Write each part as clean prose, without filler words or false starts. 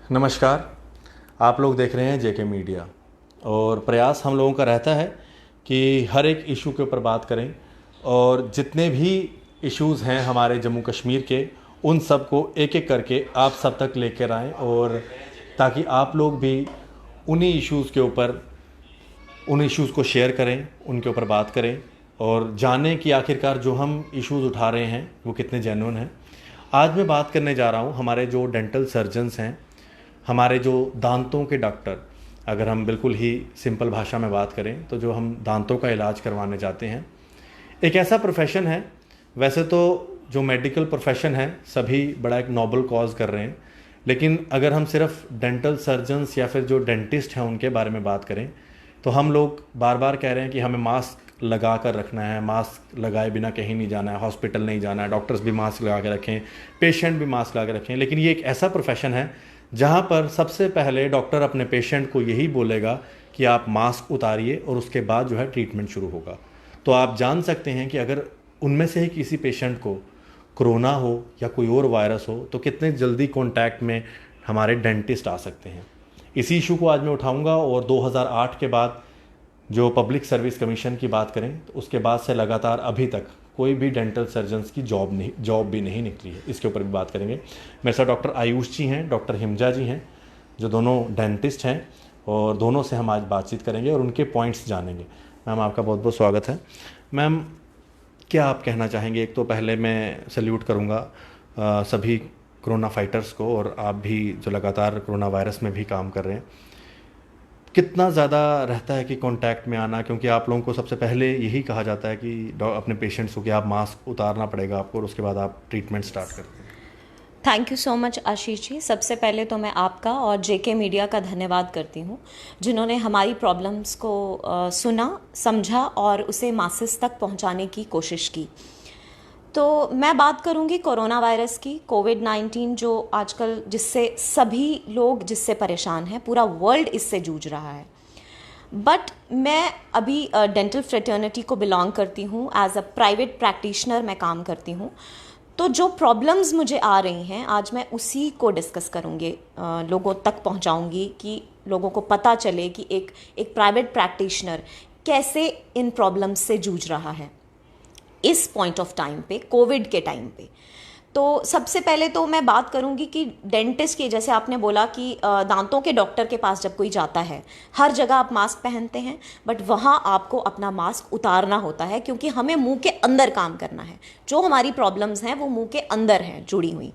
नमस्कार। आप लोग देख रहे हैं जेके मीडिया और प्रयास हम लोगों का रहता है कि हर एक इशू के ऊपर बात करें और जितने भी इश्यूज़ हैं हमारे जम्मू कश्मीर के उन सब को एक एक करके आप सब तक लेकर आएँ और ताकि आप लोग भी उन्हीं इश्यूज़ के ऊपर उन इश्यूज़ को शेयर करें, उनके ऊपर बात करें और जानें कि आखिरकार जो हम इश्यूज़ उठा रहे हैं वो कितने जेन्युइन हैं। आज मैं बात करने जा रहा हूँ हमारे जो डेंटल सर्जन्स हैं, हमारे जो दांतों के डॉक्टर, अगर हम बिल्कुल ही सिंपल भाषा में बात करें तो जो हम दांतों का इलाज करवाने जाते हैं, एक ऐसा प्रोफेशन है। वैसे तो जो मेडिकल प्रोफेशन है सभी बड़ा एक नोबल कॉज कर रहे हैं, लेकिन अगर हम सिर्फ डेंटल सर्जन्स या फिर जो डेंटिस्ट हैं उनके बारे में बात करें तो हम लोग बार बार कह रहे हैं कि हमें मास्क लगा कर रखना है, मास्क लगाए बिना कहीं नहीं जाना है, हॉस्पिटल नहीं जाना है, डॉक्टर्स भी मास्क लगा के रखें, पेशेंट भी मास्क लगा के रखें। लेकिन ये एक ऐसा प्रोफेशन है जहाँ पर सबसे पहले डॉक्टर अपने पेशेंट को यही बोलेगा कि आप मास्क उतारिए और उसके बाद जो है ट्रीटमेंट शुरू होगा। तो आप जान सकते हैं कि अगर उनमें से ही किसी पेशेंट को कोरोना हो या कोई और वायरस हो तो कितने जल्दी कॉन्टैक्ट में हमारे डेंटिस्ट आ सकते हैं। इसी इशू को आज मैं उठाऊंगा और 2008 के बाद जो पब्लिक सर्विस कमीशन की बात करें तो उसके बाद से लगातार अभी तक कोई भी डेंटल सर्जन्स की जॉब भी नहीं निकली है। इसके ऊपर भी बात करेंगे। मेरे साथ डॉक्टर आयुष जी हैं, डॉक्टर हिमजा जी हैं, जो दोनों डेंटिस्ट हैं और दोनों से हम आज बातचीत करेंगे और उनके पॉइंट्स जानेंगे। मैम, आपका बहुत बहुत स्वागत है। मैम, क्या आप कहना चाहेंगे? एक तो पहले मैं सल्यूट करूँगा सभी कोरोना फाइटर्स को और आप भी जो लगातार कोरोना वायरस में भी काम कर रहे हैं। कितना ज़्यादा रहता है कि कांटेक्ट में आना, क्योंकि आप लोगों को सबसे पहले यही कहा जाता है कि अपने पेशेंट्स को कि आप मास्क उतारना पड़ेगा आपको और उसके बाद आप ट्रीटमेंट स्टार्ट करते हैं। Thank you so much Ashish ji. सबसे पहले तो मैं आपका और जेके मीडिया का धन्यवाद करती हूँ जिन्होंने हमारी प्रॉब्लम्स को सुना, समझा और उसे मासेस तक पहुँचाने की कोशिश की। तो मैं बात करूंगी कोरोना वायरस की, कोविड-19, जो आजकल जिससे सभी लोग जिससे परेशान हैं, पूरा वर्ल्ड इससे जूझ रहा है। बट मैं अभी डेंटल फ्रेटर्निटी को बिलोंग करती हूँ, एज अ प्राइवेट प्रैक्टिशनर मैं काम करती हूँ। तो जो प्रॉब्लम्स मुझे आ रही हैं आज मैं उसी को डिस्कस करूँगी, लोगों तक पहुँचाऊँगी कि लोगों को पता चले कि एक प्राइवेट प्रैक्टिशनर कैसे इन प्रॉब्लम्स से जूझ रहा है इस पॉइंट ऑफ टाइम पे, कोविड के टाइम पे। तो सबसे पहले तो मैं बात करूंगी कि डेंटिस्ट की, जैसे आपने बोला कि दांतों के डॉक्टर के पास जब कोई जाता है, हर जगह आप मास्क पहनते हैं, बट वहाँ आपको अपना मास्क उतारना होता है क्योंकि हमें मुंह के अंदर काम करना है। जो हमारी प्रॉब्लम्स हैं वो मुंह के अंदर हैं जुड़ी हुई।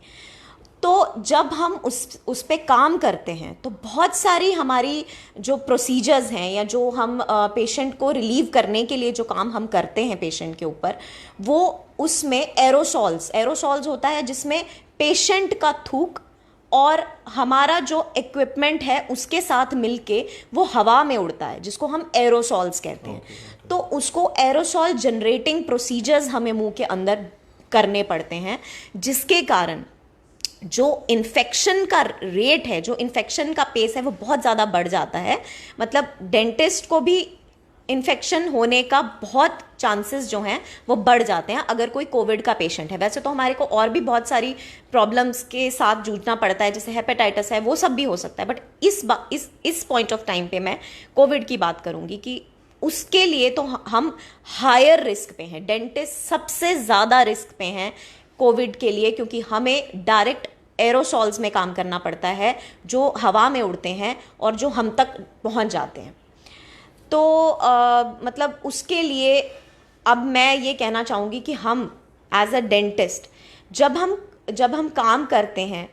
तो जब हम उस पे काम करते हैं तो बहुत सारी हमारी जो प्रोसीजर्स हैं या जो हम पेशेंट को रिलीव करने के लिए जो काम हम करते हैं पेशेंट के ऊपर, वो उसमें एरोसॉल्स होता है जिसमें पेशेंट का थूक और हमारा जो इक्विपमेंट है उसके साथ मिलके वो हवा में उड़ता है, जिसको हम एरोसॉल्स कहते हैं। तो उसको एरोसॉल जनरेटिंग प्रोसीजर्स हमें मुंह के अंदर करने पड़ते हैं, जिसके कारण जो इन्फेक्शन का रेट है, जो इन्फेक्शन का पेस है, वो बहुत ज़्यादा बढ़ जाता है। मतलब डेंटिस्ट को भी इन्फेक्शन होने का बहुत चांसेस जो हैं वो बढ़ जाते हैं अगर कोई कोविड का पेशेंट है। वैसे तो हमारे को और भी बहुत सारी प्रॉब्लम्स के साथ जूझना पड़ता है, जैसे हेपेटाइटिस है, वो सब भी हो सकता है। बट इस पॉइंट ऑफ टाइम पे मैं कोविड की बात करूंगी कि उसके लिए तो हम हायर रिस्क पे हैं। डेंटिस्ट सबसे ज़्यादा रिस्क पे हैं कोविड के लिए, क्योंकि हमें डायरेक्ट एरोसॉल्स में काम करना पड़ता है जो हवा में उड़ते हैं और जो हम तक पहुंच जाते हैं। तो मतलब उसके लिए अब मैं ये कहना चाहूँगी कि हम एज अ डेंटिस्ट जब हम काम करते हैं,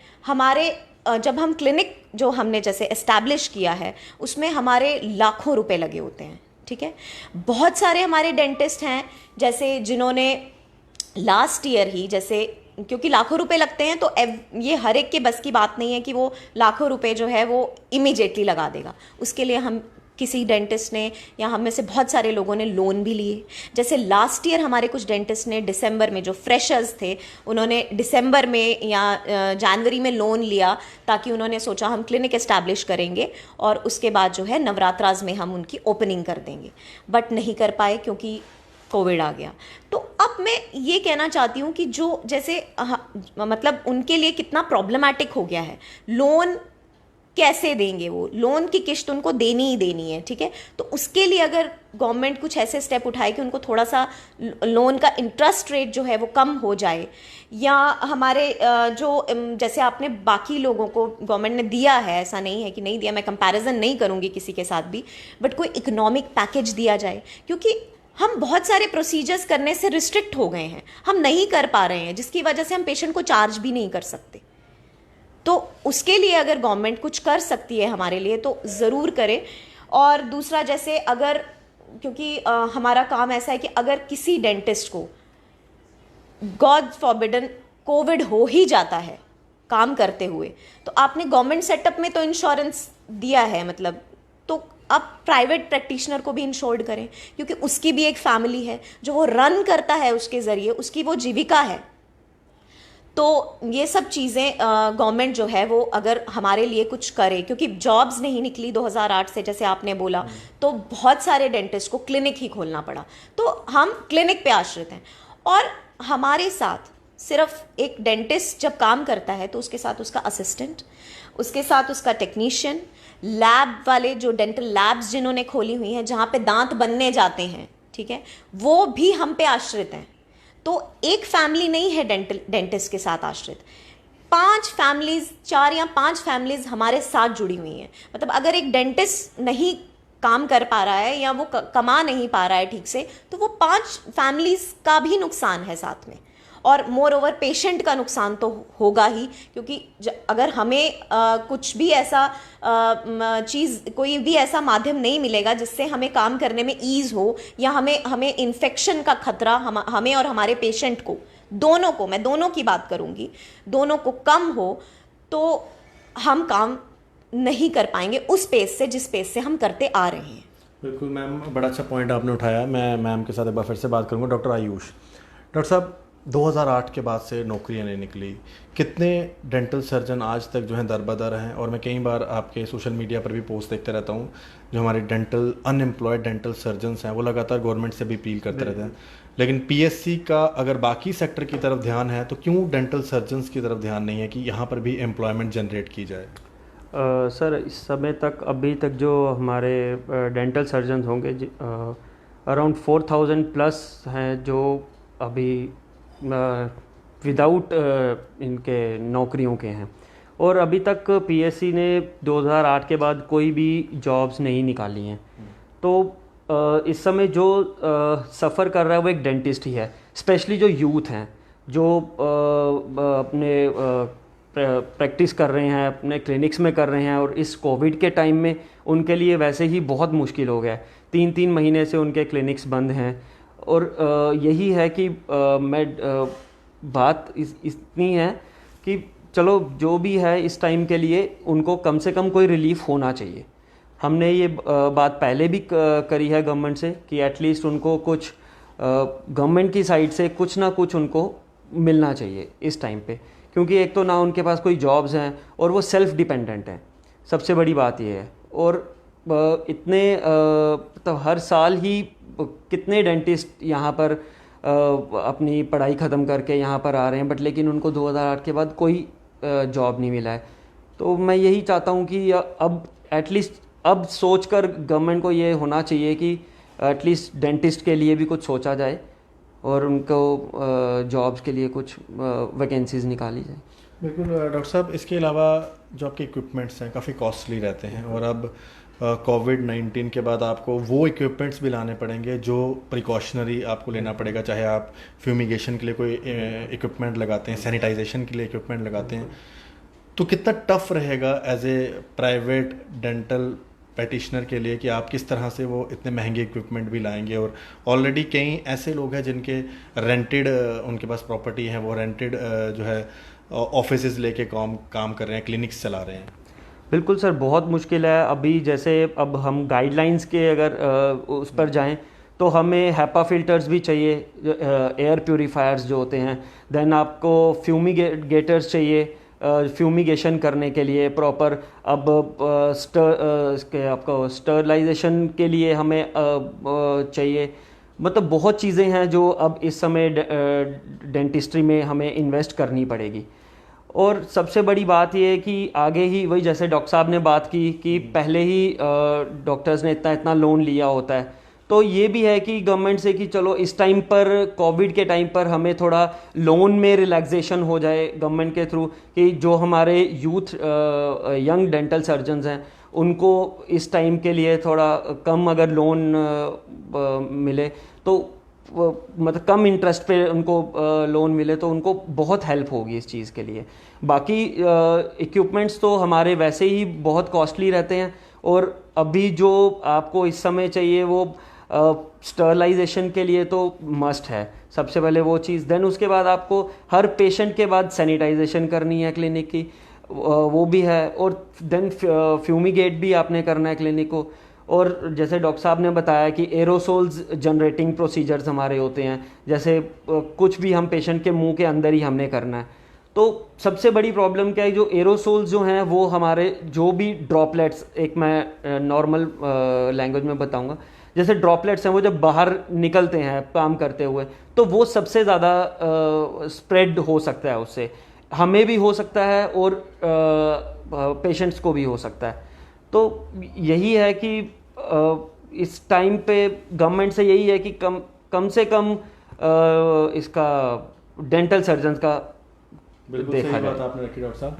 जब हम क्लिनिक जो हमने जैसे एस्टैब्लिश किया है उसमें हमारे लाखों रुपए लगे होते हैं। ठीक है, बहुत सारे हमारे डेंटिस्ट हैं जैसे जिन्होंने लास्ट ईयर ही, जैसे क्योंकि लाखों रुपए लगते हैं तो ये हर एक के बस की बात नहीं है कि वो लाखों रुपए जो है वो इमीडिएटली लगा देगा। उसके लिए हम किसी डेंटिस्ट ने या हम में से बहुत सारे लोगों ने लोन भी लिए। जैसे लास्ट ईयर हमारे कुछ डेंटिस्ट ने दिसंबर में, जो फ्रेशर्स थे, उन्होंने दिसंबर में या जनवरी में लोन लिया, ताकि उन्होंने सोचा हम क्लिनिक एस्टैब्लिश करेंगे और उसके बाद जो है नवरात्राज में हम उनकी ओपनिंग कर देंगे। बट नहीं कर पाए क्योंकि कोविड आ गया। तो अब मैं ये कहना चाहती हूँ कि जो जैसे मतलब उनके लिए कितना प्रॉब्लमैटिक हो गया है। लोन कैसे देंगे, वो लोन की किश्त उनको देनी ही देनी है, ठीक है। तो उसके लिए अगर गवर्नमेंट कुछ ऐसे स्टेप उठाए कि उनको थोड़ा सा लोन का इंटरेस्ट रेट जो है वो कम हो जाए, या हमारे जो जैसे आपने बाकी लोगों को गवर्नमेंट ने दिया है, ऐसा नहीं है कि नहीं दिया, मैं कंपैरिजन नहीं करूंगी किसी के साथ भी, बट कोई इकोनॉमिक पैकेज दिया जाए, क्योंकि हम बहुत सारे प्रोसीजर्स करने से रिस्ट्रिक्ट हो गए हैं, हम नहीं कर पा रहे हैं, जिसकी वजह से हम पेशेंट को चार्ज भी नहीं कर सकते। तो उसके लिए अगर गवर्नमेंट कुछ कर सकती है हमारे लिए तो ज़रूर करे। और दूसरा, जैसे अगर, क्योंकि हमारा काम ऐसा है कि अगर किसी डेंटिस्ट को गॉड फॉरबिडन कोविड हो ही जाता है काम करते हुए, तो आपने गवर्नमेंट सेटअप में तो इंश्योरेंस दिया है, मतलब तो आप प्राइवेट प्रैक्टिशनर को भी इंश्योर्ड करें, क्योंकि उसकी भी एक फैमिली है जो वो रन करता है, उसके ज़रिए उसकी वो जीविका है। तो ये सब चीज़ें गवर्नमेंट जो है वो अगर हमारे लिए कुछ करे, क्योंकि जॉब्स नहीं निकली 2008 से, जैसे आपने बोला, तो बहुत सारे डेंटिस्ट को क्लिनिक ही खोलना पड़ा, तो हम क्लिनिक पे आश्रित हैं। और हमारे साथ सिर्फ एक डेंटिस्ट जब काम करता है तो उसके साथ उसका असिस्टेंट, उसके साथ उसका टेक्नीशियन, लैब वाले जो डेंटल लैब्स जिन्होंने खोली हुई हैं जहाँ पे दांत बनने जाते हैं, ठीक है, वो भी हम पे आश्रित हैं। तो एक फैमिली नहीं है डेंटिस्ट के साथ आश्रित, 5 फैमिलीज, 4 या 5 फैमिलीज हमारे साथ जुड़ी हुई हैं। मतलब अगर एक डेंटिस्ट नहीं काम कर पा रहा है या वो कमा नहीं पा रहा है ठीक से, तो वो 5 फैमिलीज का भी नुकसान है साथ में, और मोर ओवर पेशेंट का नुकसान तो होगा ही, क्योंकि अगर हमें कुछ भी ऐसा चीज़, कोई भी ऐसा माध्यम नहीं मिलेगा जिससे हमें काम करने में ईज़ हो, या हमें इन्फेक्शन का खतरा हमें और हमारे पेशेंट को, दोनों को, मैं दोनों की बात करूंगी, दोनों को कम हो, तो हम काम नहीं कर पाएंगे उस पेस से जिस पेस से हम करते आ रहे हैं। बिल्कुल मैम, बड़ा अच्छा पॉइंट आपने उठाया। मैं मैम के साथ एक बार फिर से बात करूंगा। डॉक्टर आयुष, डॉक्टर साहब, 2008 के बाद से नौकरियां नहीं निकली, कितने डेंटल सर्जन आज तक जो हैं दरबदर हैं, और मैं कई बार आपके सोशल मीडिया पर भी पोस्ट देखते रहता हूं, जो हमारे डेंटल अनएम्प्लॉयड डेंटल सर्जन्स हैं वो लगातार गवर्नमेंट से भी अपील करते रहते हैं, लेकिन पीएससी का अगर बाकी सेक्टर की तरफ ध्यान है तो क्यों डेंटल सर्जन्स की तरफ ध्यान नहीं है कि यहाँ पर भी एम्प्लॉयमेंट जनरेट की जाए? सर, इस समय तक, अभी तक जो हमारे डेंटल सर्जन होंगे, अराउंड 4000 प्लस हैं जो अभी विदाउट इनके नौकरियों के हैं, और अभी तक पीएससी ने 2008 के बाद कोई भी जॉब्स नहीं निकाली हैं। तो इस समय जो सफ़र कर रहा है वो एक डेंटिस्ट ही है, स्पेशली जो यूथ हैं, जो अपने प्रैक्टिस कर रहे हैं, अपने क्लिनिक्स में कर रहे हैं, और इस कोविड के टाइम में उनके लिए वैसे ही बहुत मुश्किल हो गया है। 3-3 महीने से उनके क्लिनिक्स बंद हैं, और यही है कि मैं बात इतनी है कि चलो जो भी है इस टाइम के लिए उनको कम से कम कोई रिलीफ होना चाहिए। हमने ये बात पहले भी करी है गवर्नमेंट से कि एटलीस्ट उनको कुछ गवर्नमेंट की साइड से कुछ ना कुछ उनको मिलना चाहिए इस टाइम पे, क्योंकि एक तो ना उनके पास कोई जॉब्स हैं और वो सेल्फ डिपेंडेंट हैं, सबसे बड़ी बात ये है। और इतने तो हर साल ही कितने डेंटिस्ट यहाँ पर अपनी पढ़ाई ख़त्म करके यहाँ पर आ रहे हैं, बट लेकिन उनको 2008 के बाद कोई जॉब नहीं मिला है। तो मैं यही चाहता हूँ कि अब एटलीस्ट अब सोचकर गवर्नमेंट को ये होना चाहिए कि एटलीस्ट डेंटिस्ट के लिए भी कुछ सोचा जाए और उनको जॉब्स के लिए कुछ वैकेंसीज़ निकाली जाए। बिल्कुल डॉक्टर साहब, इसके अलावा जो आपके इक्विपमेंट्स हैं काफ़ी कॉस्टली रहते हैं, और अब कोविड-19 के बाद आपको वो इक्विपमेंट्स भी लाने पड़ेंगे जो प्रिकॉशनरी आपको लेना पड़ेगा, चाहे आप फ्यूमिगेशन के लिए कोई इक्विपमेंट लगाते हैं, सैनिटाइजेशन के लिए इक्विपमेंट लगाते हैं, तो कितना टफ रहेगा as a private dental practitioner के लिए कि आप किस तरह से वो इतने महंगे इक्विपमेंट भी लाएंगे। और ऑलरेडी कई ऐसे लोग हैं जिनके रेंटेड उनके पास प्रॉपर्टी है, वो रेंटेड जो है ऑफिसेज लेके काम कर रहे हैं, क्लिनिक्स चला रहे हैं। बिल्कुल सर, बहुत मुश्किल है। अभी जैसे अब हम गाइडलाइंस के अगर उस पर जाएं तो हमें हैपा फिल्टर्स भी चाहिए, एयर प्यूरीफायर्स जो होते हैं, देन आपको फ्यूमिगेटर्स चाहिए फ्यूमिगेशन करने के लिए प्रॉपर। अब आपको स्टरलाइजेशन के लिए हमें चाहिए। मतलब बहुत चीज़ें हैं जो अब इस समय डेंटिस्ट्री में हमें इन्वेस्ट करनी पड़ेगी। और सबसे बड़ी बात ये है कि आगे ही वही जैसे डॉक्टर साहब ने बात की कि पहले ही डॉक्टर्स ने इतना इतना लोन लिया होता है, तो ये भी है कि गवर्नमेंट से कि चलो इस टाइम पर कोविड के टाइम पर हमें थोड़ा लोन में रिलैक्सेशन हो जाए गवर्नमेंट के थ्रू, कि जो हमारे यूथ यंग डेंटल सर्जन्स हैं उनको इस टाइम के लिए थोड़ा कम अगर लोन मिले तो मतलब कम इंटरेस्ट पे उनको लोन मिले तो उनको बहुत हेल्प होगी इस चीज़ के लिए। बाकी इक्विपमेंट्स तो हमारे वैसे ही बहुत कॉस्टली रहते हैं, और अभी जो आपको इस समय चाहिए वो स्टरलाइजेशन के लिए तो मस्ट है सबसे पहले वो चीज़। देन उसके बाद आपको हर पेशेंट के बाद सैनिटाइजेशन करनी है क्लिनिक की, वो भी है, और देन फ्यूमिगेट भी आपने करना है क्लिनिक को। और जैसे डॉक्टर साहब ने बताया कि एरोसोल्स जनरेटिंग प्रोसीजर्स हमारे होते हैं, जैसे कुछ भी हम पेशेंट के मुंह के अंदर ही हमने करना है। तो सबसे बड़ी प्रॉब्लम क्या है, जो एरोसोल्स जो हैं वो हमारे जो भी ड्रॉपलेट्स, एक मैं नॉर्मल लैंग्वेज में बताऊंगा, जैसे ड्रॉपलेट्स हैं वो जब बाहर निकलते हैं काम करते हुए तो वो सबसे ज़्यादा स्प्रेड हो सकता है, उससे हमें भी हो सकता है और पेशेंट्स को भी हो सकता है। तो यही है कि इस टाइम पे गवर्नमेंट से यही है कि कम से कम इसका डेंटल सर्जन्स का बिल्कुल सही बात आपने रखी डॉक्टर साहब।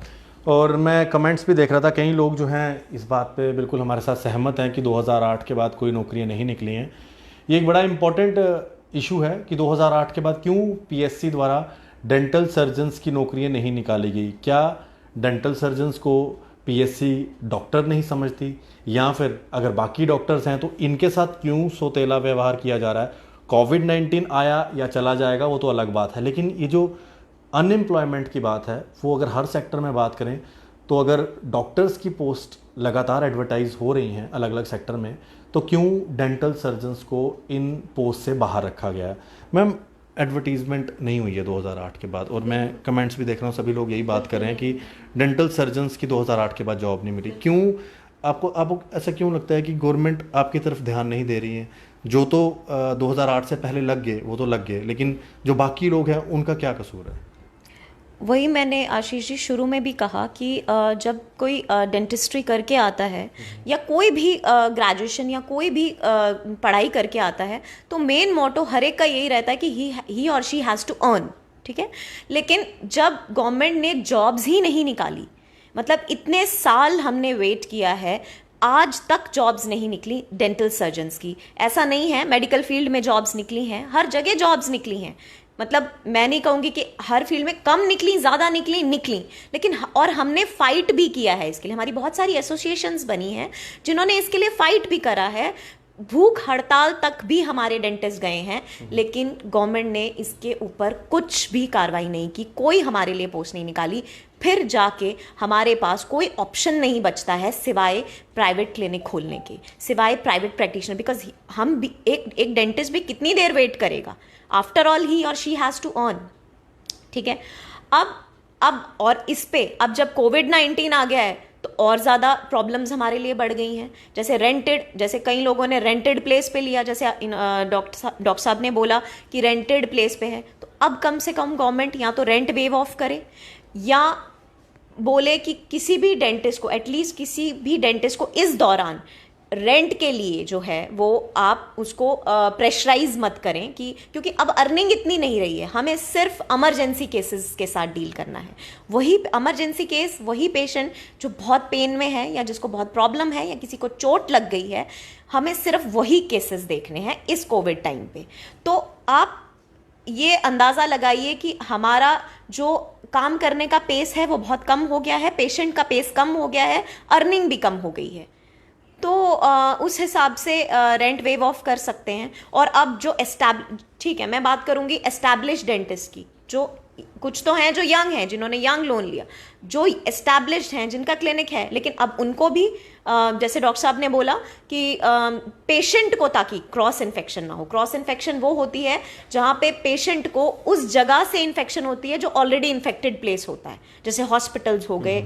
और मैं कमेंट्स भी देख रहा था, कई लोग जो हैं इस बात पे बिल्कुल हमारे साथ सहमत हैं कि 2008 के बाद कोई नौकरियां नहीं निकली हैं। ये एक बड़ा इम्पॉर्टेंट इशू है कि 2008 के बाद क्यों पीएससी द्वारा डेंटल सर्जन्स की नौकरियां नहीं निकाली गई। क्या डेंटल सर्जन्स को पीएससी डॉक्टर नहीं समझती, या फिर अगर बाकी डॉक्टर्स हैं तो इनके साथ क्यों सोतेला व्यवहार किया जा रहा है। कोविड-19 आया या चला जाएगा वो तो अलग बात है, लेकिन ये जो अनएम्प्लॉयमेंट की बात है वो अगर हर सेक्टर में बात करें तो अगर डॉक्टर्स की पोस्ट लगातार एडवर्टाइज हो रही हैं अलग अलग सेक्टर में, तो क्यों डेंटल सर्जन्स को इन पोस्ट से बाहर रखा गया है। मैम, एडवर्टीज़मेंट नहीं हुई है 2008 के बाद, और मैं कमेंट्स भी देख रहा हूँ सभी लोग यही बात कर रहे हैं कि डेंटल सर्जन्स की 2008 के बाद जॉब नहीं मिली। क्यों आपको ऐसा क्यों लगता है कि गवर्नमेंट आपकी तरफ ध्यान नहीं दे रही है। जो तो 2008 से पहले लग गए वो तो लग गए, लेकिन जो बाकी लोग हैं उनका क्या कसूर है। वही मैंने आशीष जी शुरू में भी कहा कि जब कोई डेंटिस्ट्री करके आता है या कोई भी ग्रेजुएशन या कोई भी पढ़ाई करके आता है तो मेन मोटो हर एक का यही रहता है कि ही और शी हैज़ टू अर्न, ठीक है। लेकिन जब गवर्नमेंट ने जॉब्स ही नहीं निकाली, मतलब इतने साल हमने वेट किया है, आज तक जॉब्स नहीं निकली डेंटल सर्जन्स की। ऐसा नहीं है, मेडिकल फील्ड में जॉब्स निकली हैं, हर जगह जॉब्स निकली हैं। मतलब मैं नहीं कहूँगी कि हर फील्ड में कम निकली, ज़्यादा निकली, लेकिन और हमने फाइट भी किया है इसके लिए। हमारी बहुत सारी एसोसिएशंस बनी हैं जिन्होंने इसके लिए फाइट भी करा है। भूख हड़ताल तक भी हमारे डेंटिस्ट गए हैं, लेकिन गवर्नमेंट ने इसके ऊपर कुछ भी कार्रवाई नहीं की, कोई हमारे लिए पोस्ट नहीं निकाली। फिर जाके हमारे पास कोई ऑप्शन नहीं बचता है सिवाय प्राइवेट क्लिनिक खोलने के, सिवाय प्राइवेट प्रैक्टिशनर। बिकॉज हम भी एक डेंटिस्ट भी कितनी देर वेट करेगा। आफ्टर ऑल ही और शी हैज़ टू अर्न, ठीक है। अब और इस पे अब जब कोविड-19 आ गया है तो और ज़्यादा प्रॉब्लम्स हमारे लिए बढ़ गई हैं। जैसे कई लोगों ने रेंटेड प्लेस पे लिया, जैसे डॉक्टर साहब ने बोला कि रेंटेड प्लेस पे है, तो अब कम से कम गवर्नमेंट या तो रेंट वेव ऑफ करे या बोले कि किसी भी डेंटिस्ट को, एटलीस्ट किसी भी डेंटिस्ट को इस दौरान रेंट के लिए जो है वो आप उसको प्रेशराइज मत करें, कि क्योंकि अब अर्निंग इतनी नहीं रही है, हमें सिर्फ इमरजेंसी केसेस के साथ डील करना है। वही इमरजेंसी केस, वही पेशेंट जो बहुत पेन में है या जिसको बहुत प्रॉब्लम है या किसी को चोट लग गई है, हमें सिर्फ वही केसेस देखने हैं इस कोविड टाइम पे। तो आप ये अंदाज़ा लगाइए कि हमारा जो काम करने का पेस है वो बहुत कम हो गया है, पेशेंट का पेस कम हो गया है, अर्निंग भी कम हो गई है। तो उस हिसाब से रेंट वेव ऑफ कर सकते हैं। और अब जो ठीक है, मैं बात करूंगी एस्टैब्लिश्ड डेंटिस्ट की, जो कुछ तो हैं जो यंग हैं, जिन्होंने यंग लोन लिया, जो एस्टैब्लिश्ड हैं, जिनका क्लिनिक है, लेकिन अब उनको भी जैसे डॉक्टर साहब ने बोला कि पेशेंट को, ताकि क्रॉस इन्फेक्शन ना हो। क्रॉस इन्फेक्शन वो होती है जहाँ पे पेशेंट को उस जगह से इन्फेक्शन होती है जो ऑलरेडी इन्फेक्टेड प्लेस होता है, जैसे हॉस्पिटल्स हो गए,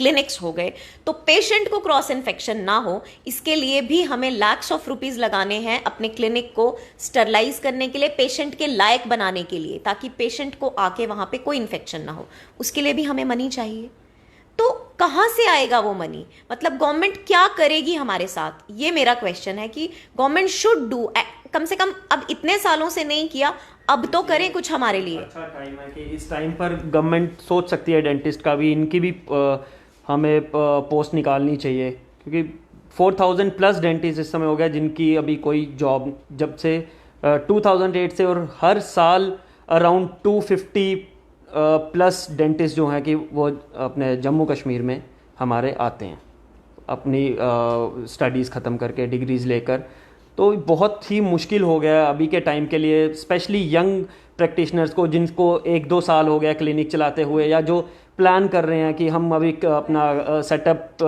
क्लिनिक्स हो गए, तो पेशेंट को क्रॉस इन्फेक्शन ना हो, इसके लिए भी हमें लैक्स ऑफ रुपीज लगाने हैं अपने क्लिनिक को स्टरलाइज करने के लिए, पेशेंट के लायक बनाने के लिए, ताकि पेशेंट को आके वहां पे कोई इन्फेक्शन ना हो। उसके लिए भी हमें मनी चाहिए। तो कहां से आएगा वो मनी? मतलब गवर्नमेंट क्या करेगी हमारे साथ, ये मेरा क्वेश्चन है कि गवर्नमेंट शुड डू, कम से कम अब इतने सालों से नहीं किया, अब तो करें कुछ हमारे लिए। अच्छा टाइम है कि इस टाइम पर गवर्नमेंट सोच सकती है डेंटिस्ट का भी, इनकी भी हमें पोस्ट निकालनी चाहिए, क्योंकि 4000 प्लस डेंटिस्ट इस समय हो गया जिनकी अभी कोई जॉब, जब से 2008 से, और हर साल अराउंड 250 प्लस डेंटिस्ट जो हैं कि वो अपने जम्मू कश्मीर में हमारे आते हैं अपनी स्टडीज़ ख़त्म करके, डिग्रीज़ लेकर। तो बहुत ही मुश्किल हो गया अभी के टाइम के लिए, स्पेशली यंग प्रैक्टिशनर्स को, जिनको 1-2 साल हो गया क्लिनिक चलाते हुए, या जो प्लान कर रहे हैं कि हम अभी अपना सेटअप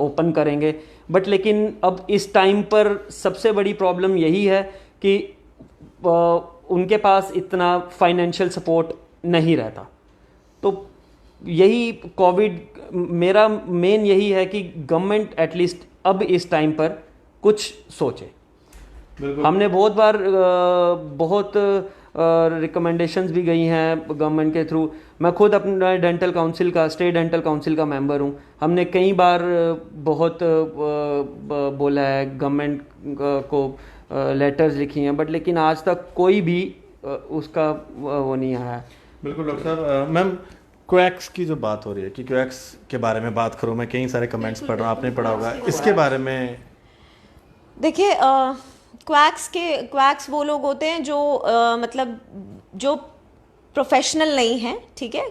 ओपन करेंगे। बट लेकिन अब इस टाइम पर सबसे बड़ी प्रॉब्लम यही है कि उनके पास इतना फाइनेंशियल सपोर्ट नहीं रहता। तो यही कोविड, मेरा मेन यही है कि गवर्नमेंट एटलीस्ट अब इस टाइम पर कुछ सोचे। हमने बहुत बार बहुत रिकमेंडेशंस भी गई हैं गवर्नमेंट के थ्रू। मैं खुद अपना डेंटल काउंसिल का, स्टेट डेंटल काउंसिल का मेंबर हूँ। हमने कई बार बहुत बोला है गवर्नमेंट को, लेटर्स लिखी हैं, बट लेकिन आज तक कोई भी उसका वो नहीं आया है। बिल्कुल डॉक्टर साहब। मैम, क्वैक्स की जो बात हो रही है कि क्वैक्स के बारे में बात करो, मैं कई सारे कमेंट्स पढ़ रहा हूँ, आपने पढ़ा होगा, इसके बारे में। देखिए, क्वैक्स वो लोग होते हैं जो मतलब जो प्रोफेशनल नहीं हैं, ठीक है,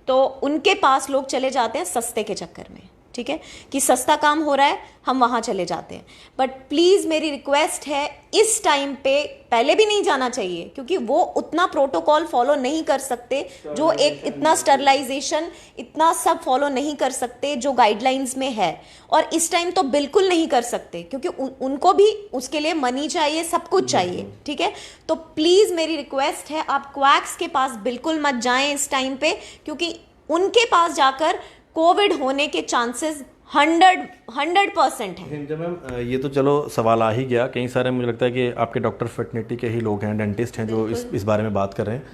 तो उनके पास लोग चले जाते हैं सस्ते के चक्कर में, ठीक है, कि सस्ता काम हो रहा है, हम वहां चले जाते हैं। बट प्लीज मेरी रिक्वेस्ट है, इस टाइम पे पहले भी नहीं जाना चाहिए, क्योंकि वो उतना प्रोटोकॉल फॉलो नहीं कर सकते, जो एक इतना स्टरलाइजेशन, इतना सब फॉलो नहीं कर सकते जो गाइडलाइंस में है। और इस टाइम तो बिल्कुल नहीं कर सकते, क्योंकि उनको भी उसके लिए मनी चाहिए, सब कुछ चाहिए, ठीक है। तो प्लीज मेरी रिक्वेस्ट है, आप क्वैक्स के पास बिल्कुल मत जाएं इस टाइम पे, क्योंकि उनके पास जाकर कोविड होने के चांसेस 100% है। जब मैम, ये तो चलो सवाल आ ही गया, कई सारे मुझे लगता है कि आपके डॉक्टर फर्टिलिटी के ही लोग हैं, डेंटिस्ट हैं, जो इस बारे में बात कर रहे हैं।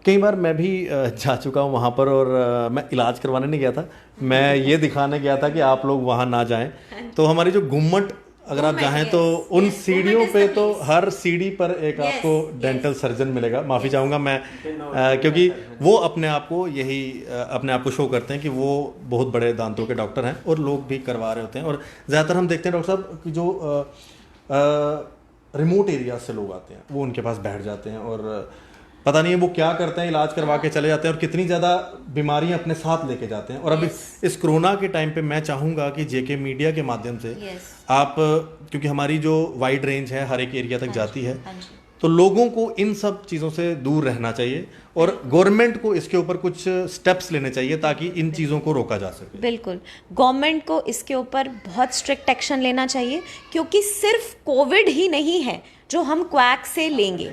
कई बार मैं भी जा चुका हूँ वहाँ पर, और मैं इलाज करवाने नहीं गया था, मैं ये दिखाने गया था कि आप लोग वहाँ ना जाएं। तो हमारी जो गुम्मट, अगर आप चाहें तो उन सीढ़ियों पे, तो हर सीढ़ी पर एक आपको डेंटल सर्जन मिलेगा। माफ़ी चाहूँगा मैं, क्योंकि वो अपने आप को शो करते हैं कि वो बहुत बड़े दांतों के डॉक्टर हैं, और लोग भी करवा रहे होते हैं। और ज़्यादातर हम देखते हैं डॉक्टर साहब कि जो रिमोट एरिया से लोग आते हैं, वो उनके पास बैठ जाते हैं, और पता नहीं है वो क्या करते हैं, इलाज करवा के चले जाते हैं, और कितनी ज़्यादा बीमारियां अपने साथ लेके जाते हैं। और अभी इस कोरोना के टाइम पे मैं चाहूँगा कि जेके मीडिया के माध्यम से आप, क्योंकि हमारी जो वाइड रेंज है हर एक एरिया तक जाती है, तो लोगों को इन सब चीज़ों से दूर रहना चाहिए, और गवर्नमेंट को इसके ऊपर कुछ स्टेप्स लेने चाहिए ताकि इन चीज़ों को रोका जा सके। बिल्कुल, गवर्नमेंट को इसके ऊपर बहुत स्ट्रिक्ट एक्शन लेना चाहिए, क्योंकि सिर्फ कोविड ही नहीं है जो हम क्वैक से लेंगे,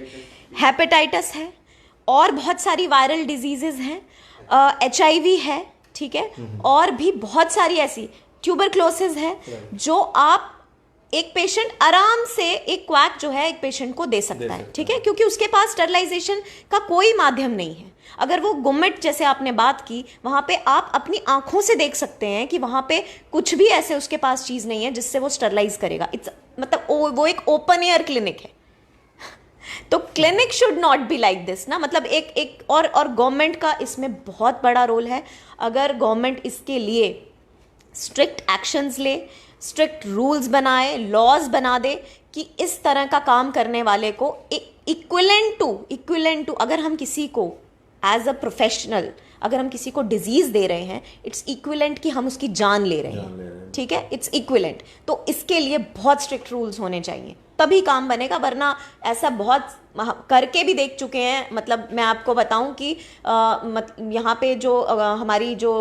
हेपेटाइटिस है, और बहुत सारी वायरल डिजीजेज हैं, HIV है, ठीक है, और भी बहुत सारी ऐसी, ट्यूबरक्लोसिस है, जो आप एक पेशेंट आराम से, एक क्वैक जो है एक पेशेंट को दे सकता है, ठीक है, क्योंकि उसके पास स्टरलाइजेशन का कोई माध्यम नहीं है। अगर वो गुम्मट, जैसे आपने बात की, वहां पे आप अपनी आंखों से देख सकते हैं कि वहां पे कुछ भी ऐसे उसके पास चीज नहीं है जिससे वो स्टरलाइज करेगा। मतलब वो एक ओपन एयर क्लिनिक है। तो clinic should not be like this ना, मतलब एक और गवर्नमेंट का इसमें बहुत बड़ा रोल है। अगर गवर्नमेंट इसके लिए स्ट्रिक्ट एक्शंस ले, स्ट्रिक्ट रूल्स बनाए, लॉज बना दे कि इस तरह का काम करने वाले को इक्विलेंट टू अगर हम किसी को एज अ प्रोफेशनल, अगर हम किसी को डिजीज दे रहे हैं, इट्स इक्विलेंट कि हम उसकी जान ले रहे हैं, ठीक है, इट्स इक्विलेंट। तो इसके लिए बहुत स्ट्रिक्ट रूल्स होने चाहिए। तभी काम बनेगा, वरना ऐसा बहुत करके भी देख चुके हैं। मतलब मैं आपको बताऊं कि यहाँ पे जो हमारी जो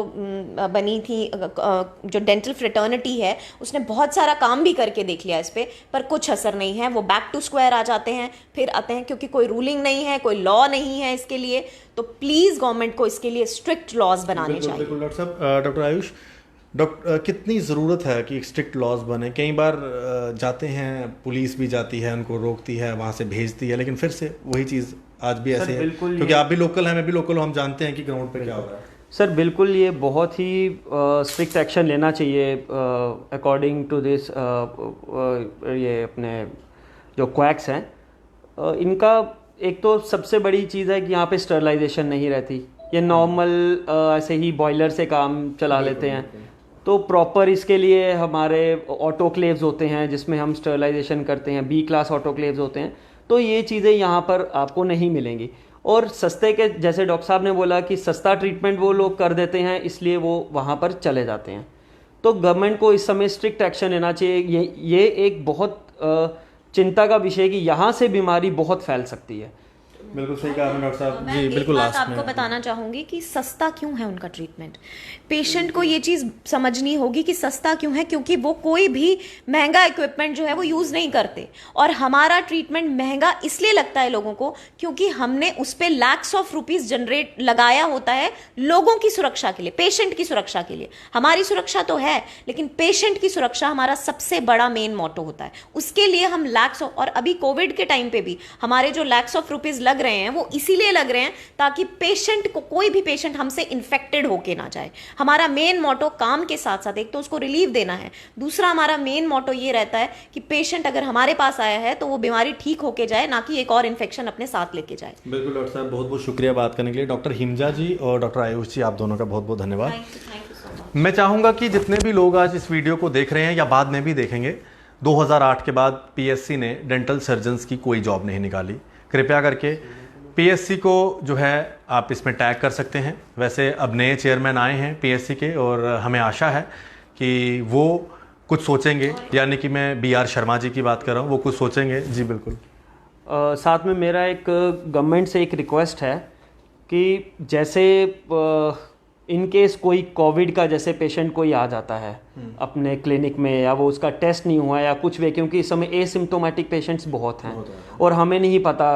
बनी थी जो डेंटल फ्रेटर्निटी है, उसने बहुत सारा काम भी करके देख लिया इस पर कुछ असर नहीं है। वो बैक टू स्क्वायर आ जाते हैं, फिर आते हैं, क्योंकि कोई रूलिंग नहीं है, कोई लॉ नहीं है इसके लिए। तो प्लीज़ गवर्नमेंट को इसके लिए स्ट्रिक्ट लॉज बनाने चाहिए। बिल्कुल डॉक्टर साहब। डॉक्टर आयुष, कितनी ज़रूरत है कि स्ट्रिक्ट लॉज बने? कई बार जाते हैं, पुलिस भी जाती है, उनको रोकती है, वहाँ से भेजती है, लेकिन फिर से वही चीज़ आज भी ऐसे है, क्योंकि आप भी लोकल हैं, मैं भी लोकल हूँ, हम जानते हैं कि ग्राउंड पे क्या हो रहा है। सर बिल्कुल, ये बहुत ही स्ट्रिक्ट एक्शन लेना चाहिए अकॉर्डिंग टू दिस। ये अपने जो क्वैक्स हैं, इनका एक तो सबसे बड़ी चीज़ है कि यहाँ पे स्टरलाइजेशन नहीं रहती। ये नॉर्मल ऐसे ही बॉयलर से काम चला लेते हैं। तो प्रॉपर इसके लिए हमारे ऑटोक्लेव्स होते हैं जिसमें हम स्टरलाइजेशन करते हैं, बी क्लास ऑटोक्लेव्स होते हैं। तो ये चीज़ें यहाँ पर आपको नहीं मिलेंगी। और सस्ते के, जैसे डॉक्टर साहब ने बोला कि सस्ता ट्रीटमेंट वो लोग कर देते हैं, इसलिए वो वहाँ पर चले जाते हैं। तो गवर्नमेंट को इस समय स्ट्रिक्ट एक्शन लेना चाहिए। ये एक बहुत चिंता का विषय है कि यहाँ से बीमारी बहुत फैल सकती है। बिल्कुल सही कहा डॉक्टर साहब जी। मैं बिल्कुल एक बात आपको बताना चाहूंगी कि सस्ता क्यों है उनका ट्रीटमेंट। पेशेंट को ये चीज़ समझनी होगी कि सस्ता क्यों है, क्योंकि वो कोई भी महंगा इक्विपमेंट जो है वो यूज़ नहीं करते। और हमारा ट्रीटमेंट महंगा इसलिए लगता है लोगों को क्योंकि हमने उस पर लैक्स ऑफ रुपीज़ जनरेट लगाया होता है लोगों की सुरक्षा के लिए, पेशेंट की सुरक्षा के लिए। हमारी सुरक्षा तो है, लेकिन पेशेंट की सुरक्षा हमारा सबसे बड़ा मेन मोटो होता है। उसके लिए हम लैक्स, और अभी कोविड के टाइम पे भी हमारे जो लैक्स ऑफ रुपीज़ लग रहे हैं वो इसीलिए लग रहे हैं ताकि पेशेंट को, कोई भी पेशेंट हमसे इन्फेक्टेड होके ना जाए। हमारा मेन मोटो काम के साथ साथ एक तो उसको रिलीफ देना है, दूसरा हमारा मेन मोटो ये रहता है कि पेशेंट अगर हमारे पास आया है तो वो बीमारी ठीक होके जाए, ना कि एक और इन्फेक्शन अपने साथ लेके जाए। बिल्कुल डॉक्टर साहब, बहुत बहुत शुक्रिया बात करने के लिए। डॉक्टर हिमजा जी और डॉक्टर आयुष जी, आप दोनों का बहुत बहुत धन्यवाद। मैं चाहूँगा कि जितने भी लोग आज इस वीडियो को देख रहे हैं या बाद में भी देखेंगे, 2008 के बाद पीएससी ने डेंटल सर्जन्स की कोई जॉब नहीं निकाली। कृपया करके पीएससी को जो है आप इसमें टैग कर सकते हैं। वैसे अब नए चेयरमैन आए हैं पीएससी के और हमें आशा है कि वो कुछ सोचेंगे, यानी कि मैं BR शर्मा जी की बात कर रहा हूँ, वो कुछ सोचेंगे। जी बिल्कुल। साथ में मेरा एक गवर्नमेंट से एक रिक्वेस्ट है कि जैसे इन केस कोई कोविड का जैसे पेशेंट कोई आ जाता है अपने क्लिनिक में, या वो उसका टेस्ट नहीं हुआ या कुछ भी, क्योंकि इस समय एसिम्प्टोमेटिक पेशेंट्स बहुत हैं और हमें नहीं पता।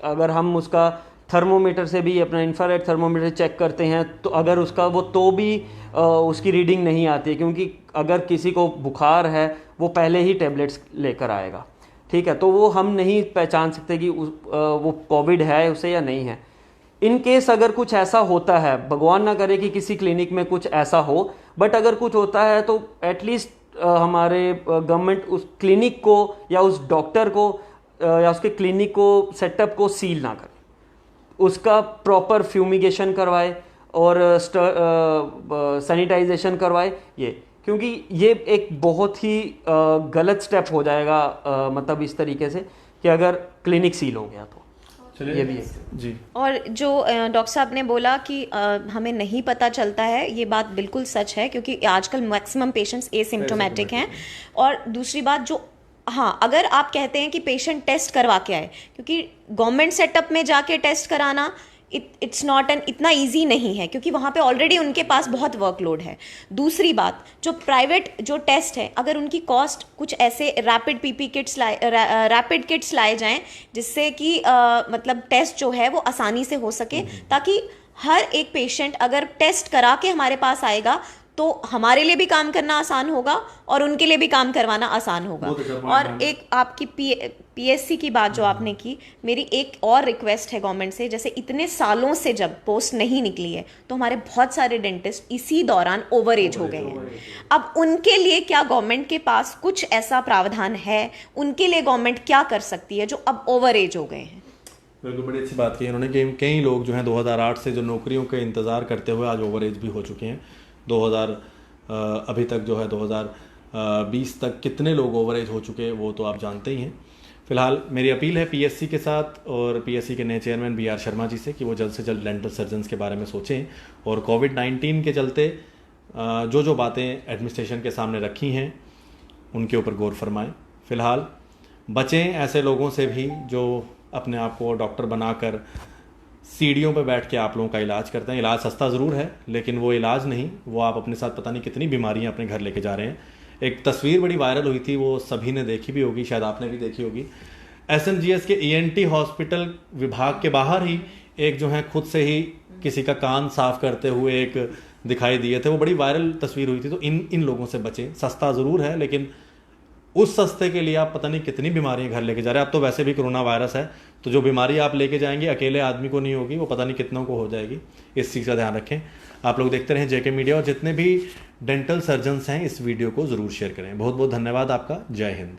अगर हम उसका थर्मोमीटर से भी, अपना इंफ्रारेड थर्मोमीटर चेक करते हैं, तो अगर उसका वो तो भी उसकी रीडिंग नहीं आती, क्योंकि अगर किसी को बुखार है वो पहले ही टेबलेट्स लेकर आएगा, ठीक है, तो वो हम नहीं पहचान सकते कि वो कोविड है उसे या नहीं है। इन केस अगर कुछ ऐसा होता है, भगवान ना करे कि किसी क्लिनिक में कुछ ऐसा हो, बट अगर कुछ होता है तो एटलीस्ट हमारे गवर्नमेंट उस क्लिनिक को या उस डॉक्टर को या उसके क्लिनिक को, सेटअप को सील ना करे, उसका प्रॉपर फ्यूमिगेशन करवाए और सैनिटाइजेशन करवाए। ये क्योंकि ये एक बहुत ही गलत स्टेप हो जाएगा, मतलब इस तरीके से कि अगर क्लिनिक सील हो गया तो ये भी है जी। और जो डॉक्टर साहब ने बोला कि हमें नहीं पता चलता है, ये बात बिल्कुल सच है, क्योंकि आजकल मैक्सिमम पेशेंट्स एसिम्प्टोमेटिक हैं। और दूसरी बात जो, हाँ, अगर आप कहते हैं कि पेशेंट टेस्ट करवा के आए, क्योंकि गवर्नमेंट सेटअप में जाके टेस्ट कराना इट्स नॉट एन इतना इजी नहीं है, क्योंकि वहाँ पे ऑलरेडी उनके पास बहुत वर्कलोड है। दूसरी बात, जो प्राइवेट जो टेस्ट है, अगर उनकी कॉस्ट कुछ ऐसे रैपिड किट्स लाए जाएं जिससे कि मतलब टेस्ट जो है वो आसानी से हो सके, ताकि हर एक पेशेंट अगर टेस्ट करा के हमारे पास आएगा तो हमारे लिए भी काम करना आसान होगा और उनके लिए भी काम करवाना आसान होगा। और एक आपकी पीएससी की बात जो आपने की, मेरी एक और रिक्वेस्ट है गवर्नमेंट से, जैसे इतने सालों से जब पोस्ट नहीं निकली है तो हमारे बहुत सारे डेंटिस्ट इसी दौरान ओवर एज हो गए हैं। अब उनके लिए क्या गवर्नमेंट के पास कुछ ऐसा प्रावधान है, उनके लिए गवर्नमेंट क्या कर सकती है जो अब ओवर एज हो गए हैं? बिल्कुल, बड़ी अच्छी बात की उन्होंने कि कई लोग जो हैं 2008 से जो नौकरियों के इंतज़ार करते हुए आज ओवर एज भी हो चुके हैं। 2000 अभी तक जो है 2020 तक कितने लोग ओवर एज हो चुके हैं वो तो आप जानते ही हैं। फिलहाल मेरी अपील है पीएससी के साथ और पीएससी के नए चेयरमैन BR शर्मा जी से कि वो जल्द से जल्द डेंटल सर्जन्स के बारे में सोचें और कोविड-19 के चलते जो जो बातें एडमिनिस्ट्रेशन के सामने रखी हैं उनके ऊपर गौर फरमाएं। फिलहाल बचें ऐसे लोगों से भी जो अपने आप को डॉक्टर बनाकर सीढ़ियों पर बैठ के आप लोगों का इलाज करते हैं। इलाज सस्ता ज़रूर है, लेकिन वो इलाज नहीं, वो आप अपने साथ पता नहीं कितनी बीमारियां अपने घर लेके जा रहे हैं। एक तस्वीर बड़ी वायरल हुई थी, वो सभी ने देखी भी होगी, शायद आपने भी देखी होगी। एसएमजीएस के ईएनटी हॉस्पिटल विभाग के बाहर ही एक जो है खुद से ही किसी का कान साफ करते हुए एक दिखाई दिए थे, वो बड़ी वायरल तस्वीर हुई थी। तो इन लोगों से बचें। सस्ता ज़रूर है, लेकिन उस सस्ते के लिए आप पता नहीं कितनी बीमारियां घर लेके जा रहे हैं। अब तो वैसे भी कोरोना वायरस है, तो जो बीमारी आप लेके जाएंगे अकेले आदमी को नहीं होगी, वो पता नहीं कितनों को हो जाएगी। इस चीज़ का ध्यान रखें। आप लोग देखते रहें जेके मीडिया, और जितने भी डेंटल सर्जन्स हैं इस वीडियो को ज़रूर शेयर करें। बहुत बहुत धन्यवाद आपका। जय हिंद।